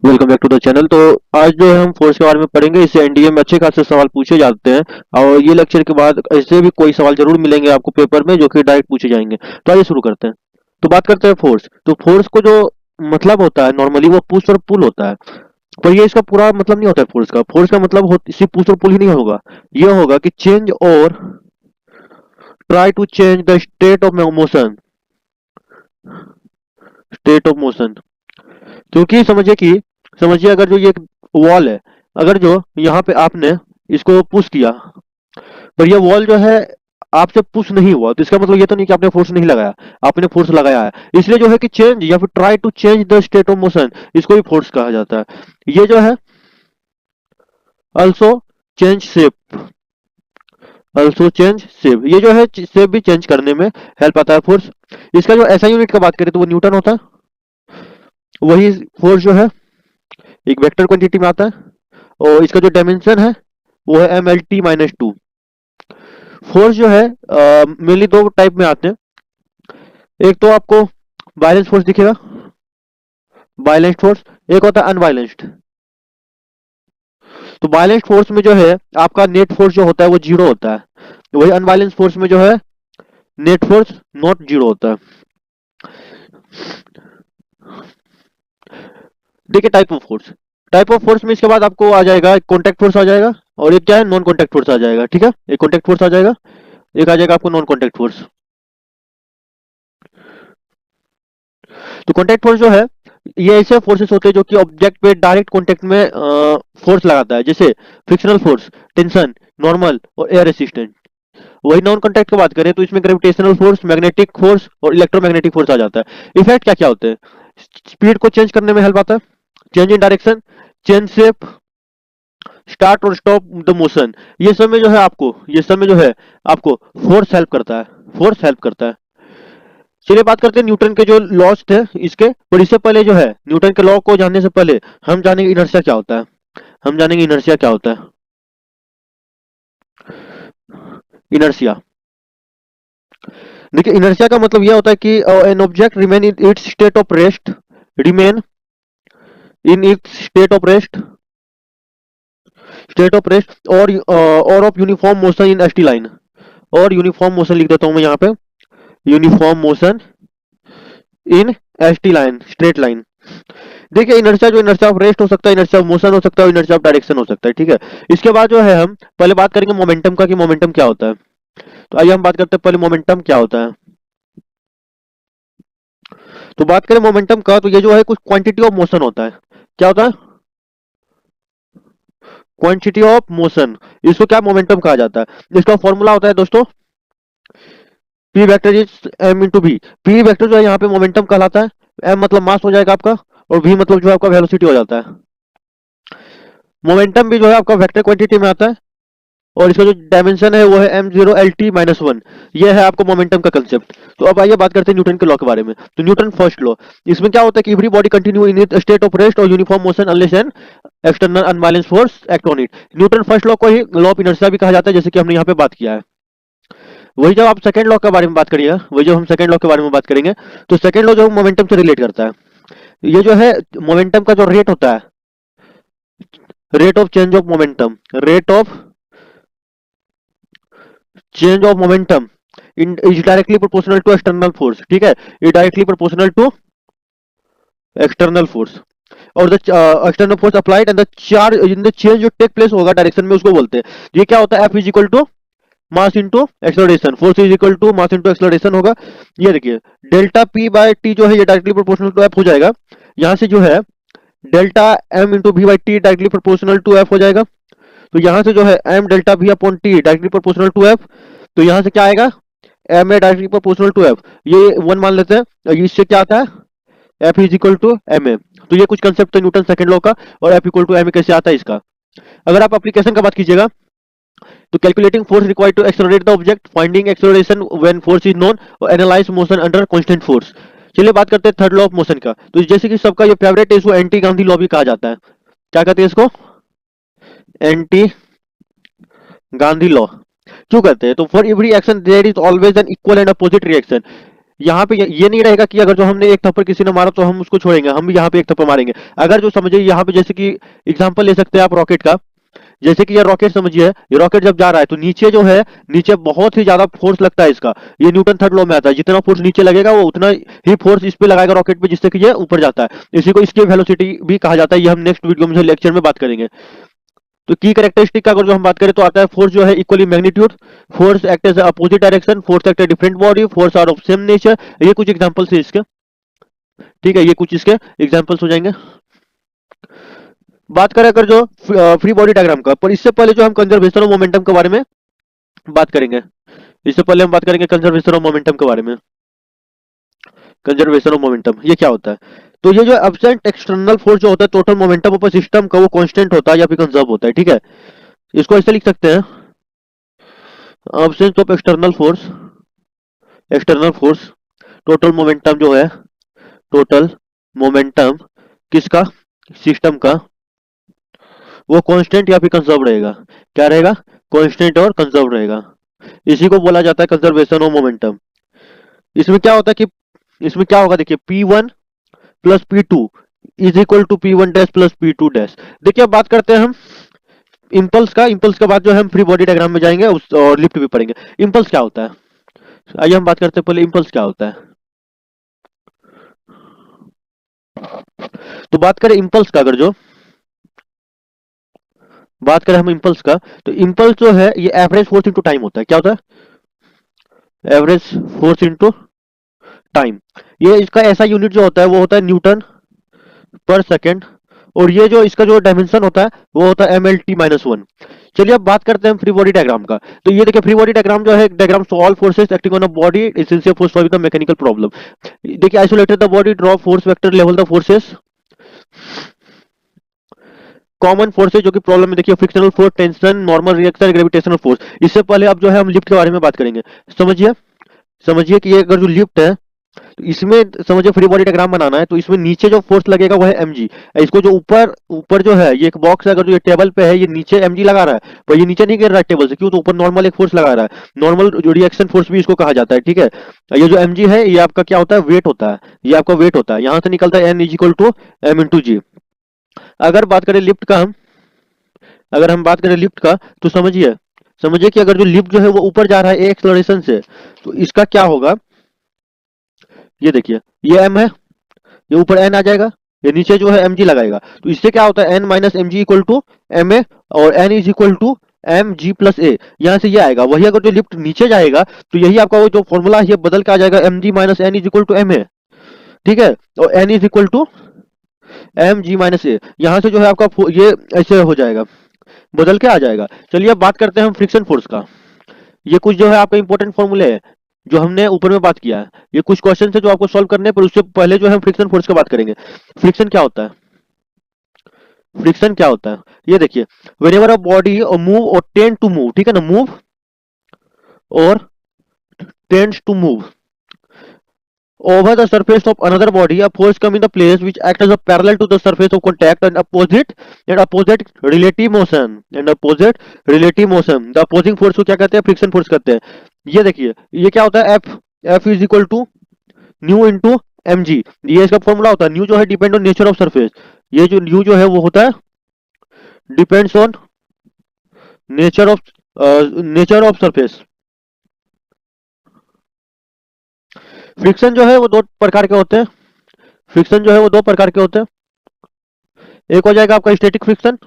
Welcome back to the channel. तो आज जो है हम फोर्स के बारे में पढ़ेंगे। इससे एनडीए में अच्छे खासे सवाल पूछे जाते हैं और ये लेक्चर के बाद ऐसे भी कोई सवाल जरूर मिलेंगे आपको पेपर में जो कि डायरेक्ट पूछे जाएंगे। तो आइए शुरू करते हैं। तो बात करते हैं फोर्स। तो फोर्स को जो मतलब होता है नॉर्मली वो पुश और पुल होता है, पर ये इसका पूरा मतलब नहीं होता है। फोर्स का मतलब सिर्फ पुश और पुल ही नहीं होगा, ये होगा कि चेंज और try to change the state of motion. क्योंकि समझिए अगर जो ये एक वॉल है, अगर जो यहाँ पे आपने इसको पुश किया पर ये वॉल जो है आपसे पुश नहीं हुआ, तो इसका मतलब ये तो नहीं कि आपने फोर्स नहीं लगाया, आपने फोर्स लगाया है। इसलिए जो है कि चेंज या फिर try to change the state of motion, इसको भी फोर्स कहा जाता है। ये जो है अल्सो चेंज शेप, ये जो है शेप भी चेंज करने में हेल्प आता है फोर्स। इसका जो ऐसा यूनिट का बात करें तो वो न्यूटन होता है। वही फोर्स जो है एक वेक्टर क्वांटिटी में आता है और इसका जो डायमेंशन है वो है mlt-2। फोर्स जो है मेनली दो टाइप में आते हैं। एक तो आपको बैलेंस फोर्स दिखेगा, बैलेंस्ड फोर्स। एक होता है अनबैलेंस्ड। तो बैलेंस्ड फोर्स में जो है आपका नेट फोर्स जो होता है वो जीरो होता है, वही अनबैलेंस फोर्स में जो है नेट फोर्स नॉट जीरो होता है। देखिए टाइप ऑफ फोर्स में इसके बाद आपको आ जाएगा एक कॉन्टैक्ट फोर्स आ जाएगा और एक क्या है नॉन कॉन्टैक्ट फोर्स आ जाएगा। ठीक है, एक कॉन्टैक्ट फोर्स आ जाएगा, एक आ जाएगा आपको नॉन कॉन्टैक्ट फोर्स। तो कॉन्टैक्ट फोर्स जो है ये ऐसे फोर्सेस होते हैं जो कि ऑब्जेक्ट पे डायरेक्ट कॉन्टैक्ट में फोर्स लगाता है, जैसे फ्रिक्शनल फोर्स, टेंशन, नॉर्मल और एयर रेसिस्टेंट। वही नॉन कॉन्टैक्ट की बात करें तो इसमें ग्रेविटेशनल फोर्स, मैग्नेटिक फोर्स और इलेक्ट्रोमैग्नेटिक फोर्स आ जाता है। इफेक्ट क्या क्या होते हैं? स्पीड को चेंज करने में हेल्प आता है, change in direction, change shape, start और स्टॉप द मोशन। ये सब में जो है आपको फोर्स हेल्प करता है। चलिए बात करते हैं न्यूटन के जो लॉज थे इसके। और इससे पहले जो है न्यूटन के लॉ को जानने से पहले हम जानेंगे इनर्शिया क्या होता है। इनर्शिया देखिए, इनर्शिया का मतलब यह होता है कि an object remain in its state of rest और of uniform motion in ST line. और यूनिफॉर्म मोशन लिख देता हूं मैं यहाँ पे, uniform motion in ST line, straight line. देखिए इनर्शिया ऑफ रेस्ट हो सकता है, इनर्शिया ऑफ मोशन हो सकता है, इनर्शिया ऑफ डायरेक्शन हो सकता है। ठीक है, इसके बाद जो है हम पहले बात करेंगे मोमेंटम का कि मोमेंटम क्या होता है। तो आइए हम बात करते हैं पहले मोमेंटम क्या होता है। तो बात करें मोमेंटम का तो ये जो है कुछ क्वांटिटी ऑफ मोशन होता है। क्या होता है? Quantity of motion. इसको क्या मोमेंटम कहा जाता है? इसका फॉर्मूला होता है दोस्तों, P vector is M into V. P vector जो है यहाँ पे मोमेंटम कहलाता है, एम मतलब मास हो जाएगा आपका और वी मतलब जो है आपका वेलोसिटी हो जाता है। मोमेंटम भी जो है आपका वेक्टर क्वांटिटी में आता है और इसका जो डायमेंशन है वो है m0lt-1। ये है आपको मोमेंटम का कंसेप्ट। तो अब आइए बात करते हैं न्यूटन के लॉ के बारे में। तो न्यूटन फर्स्ट लॉ, इसमें क्या होता है कि every body continue in it state of rest और uniform motion unless an external unbalance force act on it. Newton first law को ही लॉ ऑफ इनर्शिया भी कहा जाता है, जैसे कि हमने यहाँ पे बात किया है। वही जब आप सेकंड लॉ के बारे में बात करिएगा, वही जब हम सेकंड लॉ के बारे में बात करेंगे तो सेकंड लॉ जो मोमेंटम से रिलेट करता है। ये जो है मोमेंटम का जो रेट होता है, rate of change of momentum, rate of change of momentum in is directly proportional to external force. ठीक है, ये directly proportional to external force और the external force applied and the charge in the change जो take place होगा direction में उसको बोलते हैं। ये क्या होता है? F is equal to mass into acceleration, force is equal to mass into acceleration होगा। ये देखिए डेल्टा पी बाय टी जो है ये डायरेक्टली प्रोपोर्शनल टू एफ हो जाएगा। यहाँ से जो है delta M into V by T directly proportional to F हो जाएगा। तो यहाँ से जो है M delta V upon T directly proportional to F. तो यहाँ से क्या आएगा? M A directly proportional to F, ये वन मान लेते हैं। इससे क्या आता है? F is equal to M A. तो ये कुछ कंसेप्ट है न्यूटन सेकंड लॉ का। और F equal to M A कैसे आता है इसका, अगर आप एप्लीकेशन का बात कीजिएगा तो calculating force required to accelerate the object, finding acceleration when force is known और analyse motion under constant force. चलिए बात करते हैं थर्ड लॉ ऑफ मोशन का। तो जैसे कि सबका ये फेवरेट है, इसको एंटी गांधी लॉ भी कहा जाता है। क्या कहते हैं इसको? Anti Gandhi law. क्यों कहते हैं? तो for every action there is always an equal and opposite reaction. यहाँ पे ये नहीं रहेगा कि अगर जो हमने एक थप्पड़ किसी ने मारा तो हम उसको छोड़ेंगे, हम भी यहाँ पे एक थप्पड़ मारेंगे। अगर जो समझिए यहाँ पे जैसे कि एग्जांपल ले सकते हैं आप रॉकेट का, जैसे कि ये रॉकेट समझिए, ये रॉकेट जब जा रहा है तो नीचे जो है, नीचे बहुत ही ज्यादा फोर्स लगता है इसका। ये न्यूटन थर्ड लॉ में आता है, जितना फोर्स नीचे लगेगा वो उतना ही फोर्स इस पे लगाएगा रॉकेट पे, जिससे कि ये ऊपर जाता है। इसी को इसकी वेलोसिटी भी कहा जाता है। ये हम नेक्स्ट वीडियो में लेक्चर में बात करेंगे। तो की कैरेक्टरिस्टिक का अगर जो हम बात करें तो आता है फोर्स जो है equally magnitude, force act as opposite direction, force act different body, force are of same nature. ये कुछ एग्जांपल्स है इसके, ठीक है, ये कुछ इसके एग्जांपल्स हो जाएंगे। बात करें अगर जो फ्री बॉडी डायग्राम का, पर इससे पहले जो हम कंजर्वेशन ऑफ मोमेंटम के बारे में बात करेंगे, इससे पहले हम बात करेंगे कंजर्वेशन ऑफ मोमेंटम के बारे में। कंजर्वेशन ऑफ मोमेंटम ये क्या होता है? तो ये जो एब्सेंट एक्सटर्नल फोर्स जो होता है टोटल मोमेंटम ऑफ सिस्टम का, वो कांस्टेंट होता है या फिर कंजर्व होता है, ठीक है। इसको ऐसे लिख सकते हैं, absence of external force, external force, total momentum जो है, टोटल मोमेंटम किसका, सिस्टम का, वो कांस्टेंट या फिर कंजर्व रहेगा। क्या रहेगा? कांस्टेंट और कंजर्व रहेगा। इसी को बोला जाता है कंजर्वेशन ऑफ मोमेंटम। इसमें क्या होता है कि इसमें क्या होगा, देखिए P1 plus P2 is equal to P1 dash plus P2 dash. देखिए अब बात करते हैं हम इम्पल्स का। इम्पल्स के बाद जो है हम फ्री बॉडी डायग्राम में जाएंगे उस और लिफ्ट भी पढ़ेंगे। इम्पल्स क्या होता है, आइए हम बात करते हैं पहले इम्पल्स क्या होता है। तो बात करें इम्पल्स का, अगर जो बात करें हम इम्पल्स का, तो इम्पल्स जो है ये एवरेज फोर्स इनटू टाइम होता है। क्या होता है? Average force into time. ये इसका ऐसा यूनिट जो होता है वो होता है न्यूटन पर सेकेंड, और ये जो इसका जो डायमेंशन होता है वो होता है MLT-1। चलिए अब बात करते हैं फ्री बॉडी डायग्राम का। तो ये देखिए फ्री बॉडी डायग्राम जो है, diagram so all forces acting on a body essential for solving the mechanical problem. देखिए isolated the body, draw force vector, level the forces, common forces जो कि problem में देखिए frictional force, tension, normal reaction, gravitational force. इससे पहले अब जो है हम लिफ्ट के बारे में बात करेंगे। समझिए, समझिए कि ये अगर जो लिफ्ट है तो इसमें समझिए फ्री बॉडी डायग्राम बनाना है, तो इसमें नीचे जो फोर्स लगेगा वो है mg। इसको जो ऊपर ऊपर जो है ये एक बॉक्स है, अगर जो ये टेबल पे है ये नीचे mg लगा रहा है, पर ये नीचे नहीं गिर रहा है टेबल से, क्यों? तो ऊपर नॉर्मल एक फोर्स लगा रहा है, नॉर्मल जो रिएक्शन फोर्स भी इसको कहा जाता है, ठीक है। ये जो mg है ये आपका क्या होता है? वेट होता है, ये आपका वेट होता है। यहाँ से निकलता है n is equal to m into g. अगर बात करें लिफ्ट का हम, अगर हम बात करें लिफ्ट का, तो समझिए, समझिए कि अगर जो लिफ्ट जो है वो ऊपर जा रहा है एक्सलरेशन से, तो इसका क्या होगा? ये देखिए ये m है, ये ऊपर n आ जाएगा, ये नीचे जो है mg लगाएगा, तो इससे क्या होता है? n minus m g equal to M a, और n is equal to m g plus a. यहाँ से ये आएगा। वही अगर जो लिफ्ट नीचे जाएगा तो यही आपका वो जो फॉर्मूला है ये बदल के आ जाएगा, m g minus n is equal to M a, ठीक है, और n is equal to m g minus a. यहाँ से जो है आपका ये ऐसे हो जाएगा, बदल के आ जाएगा। चलिए अब बात करते हैं हम फ्रिक्शन फोर्स का। ये कुछ जो है आपका इंपॉर्टेंट फॉर्मूले है जो हमने ऊपर में बात किया है। ये कुछ क्वेश्चन है जो आपको सॉल्व करने हैं, पर उससे पहले जो है हम फ्रिक्शन फोर्स की बात करेंगे। फ्रिक्शन क्या होता है? फ्रिक्शन क्या होता है? ये देखिए, व्हेनेवर अ बॉडी मूव और टेंड टू मूव, ठीक है ना, मूव और tends to move over the surface of another body, a force come in the place which act as a parallel to the surface of contact and opposite relative motion and opposite relative motion। the opposing force को क्या कहते हैं? Friction force कहते हैं। ये देखिए ये क्या होता है? F is equal to mu into M G. ये इसका फॉर्मूला होता है। न्यू जो है depend on nature of surface, ये जो न्यू जो है वो होता है depends on nature of surface. Friction जो है वो दो प्रकार के होते हैं। फ्रिक्शन जो है वो दो प्रकार के होते हैं। एक हो जाएगा आपका स्टैटिक फ्रिक्शन,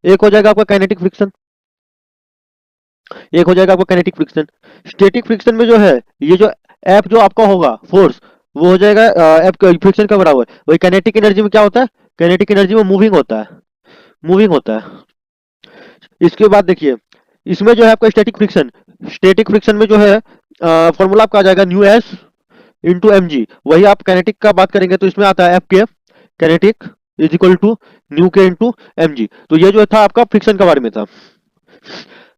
एक हो जाएगा आपका काइनेटिक फ्रिक्शन। एक हो जाएगा आपका काइनेटिक फ्रिक्शन। स्टैटिक फ्रिक्शन में जो है ये जो एफ जो आपका होगा फोर्स, वो हो जाएगा एफ फ्रिक्शन का बराबर। वही काइनेटिक एनर्जी में क्या होता है? काइनेटिक एनर्जी में मूविंग होता है, मूविंग होता है। इसके बाद देखिए इसमें जो है आपका स्टैटिक फ्रिक्शन में जो है फॉर्मूला आपका आ जाएगा mu S into M G. वही आप काइनेटिक का बात करेंगे तो इसमें आता है F K kinetic is equal to mu K into M G. तो ये जो था आपका फ्रिक्शन के बारे में था।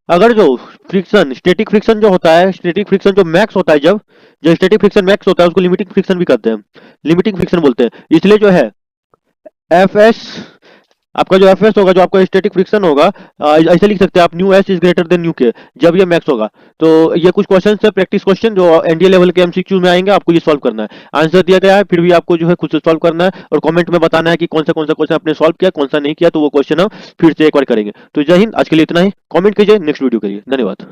अगर जो फ्रिक्शन स्टैटिक फ्रिक्शन जो होता है, स्टैटिक फ्रिक्शन जो मैक्स होता है, जब जो स्टैटिक फ्रिक्शन मैक्स होता है उसको लिमिटिंग फ्रिक्शन भी कहते हैं, लिमिटिंग फ्रिक्शन बोलते हैं। इसलिए जो है एफ एस आपका जो एफ एस होगा, जो आपका स्टैटिक फ्रिक्शन होगा, ऐसे लिख सकते हैं आप, new S is greater than new के, जब ये मैक्स होगा। तो ये कुछ क्वेश्चन है, प्रैक्टिस क्वेश्चन, जो एनडीए लेवल के एमसीक्यू में आएंगे, आपको ये सॉल्व करना है। आंसर दिया गया है, फिर भी आपको जो है खुद से सॉल्व करना है, और कमेंट में बताना है कि कौन सा क्वेश्चन आपने सॉल्व किया, कौन सा नहीं किया, तो वो क्वेश्चन हम फिर से एक बार करेंगे। तो जय हिंद, आज के लिए इतना ही। कमेंट कीजिए, नेक्स्ट वीडियो करिए। धन्यवाद।